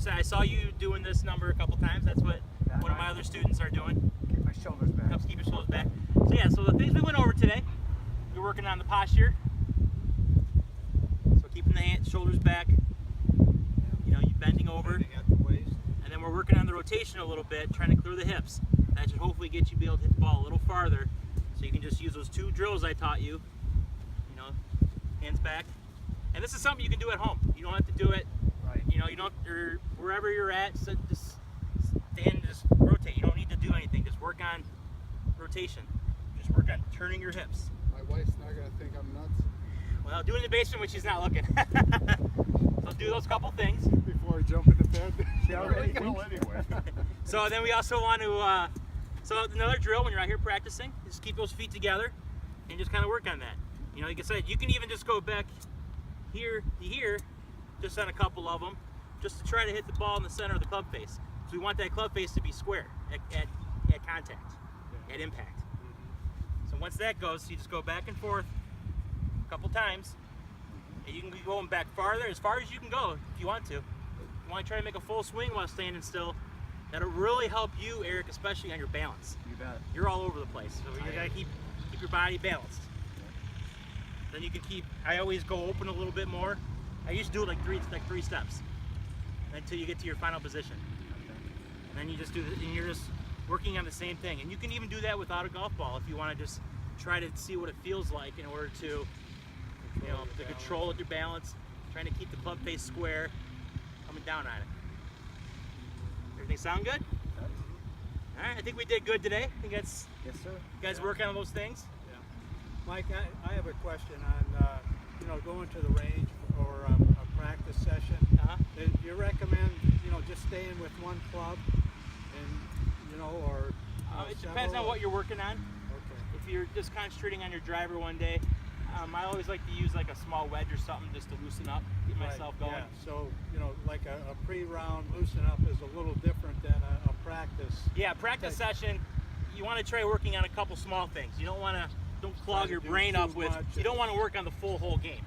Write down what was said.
said, I saw you doing this number a couple times. That's what one of my other students are doing. Keep my shoulders back. Helps keep your shoulders back. So yeah, so the things we went over today, we're working on the posture. So keeping the shoulders back, you know, you bending over. At the waist. And then we're working on the rotation a little bit, trying to clear the hips. That should hopefully get you to be able to hit the ball a little farther. So you can just use those 2 drills I taught you. You know, hands back. And this is something you can do at home. You don't have to do it, Right. you know, you don't, or wherever you're at, so just stand, just rotate. You don't need to do anything. Just work on rotation. Just work on turning your hips. My wife's not gonna think I'm nuts Well, do it in the basement when she's not looking. So do those couple things. before I jump into bed. She already will anyway. So then we also want to, so another drill when you're out here practicing, just keep those feet together and just kind of work on that. You know, like I said, you can even just go back here to here, just on a couple of them, just to try to hit the ball in the center of the club face. So we want that club face to be square at contact, at impact. So once that goes, you just go back and forth a couple times, and you can be going back farther, as far as you can go if you want to. If you want to try to make a full swing while standing still, that'll really help you, Eric, especially on your balance. You bet. You're all over the place, so you gotta keep your body balanced. Then you can keep. I always go open a little bit more. I used to do it like three steps until you get to your final position. And then you just do, and you're just working on the same thing. And you can even do that without a golf ball if you want to just try to see what it feels like in order to, you know, to control your balance, trying to keep the club face square, coming down on it. Everything sound good? All right, I think we did good today. I think that's, Yes, sir. you guys working on those things? Mike, I have a question on, you know, going to the range or a practice session. Do you recommend, you know, just staying with one club and, you know, or It depends on what you're working on. Okay. If you're just concentrating on your driver one day, I always like to use like a small wedge or something just to loosen up, get myself going. Yeah, so, you know, like a pre-round loosen up is a little different than a practice. Yeah, practice session, you want to try working on a couple small things. You don't want to, don't clog to your do brain too up with, much you don't want to work on the full whole game.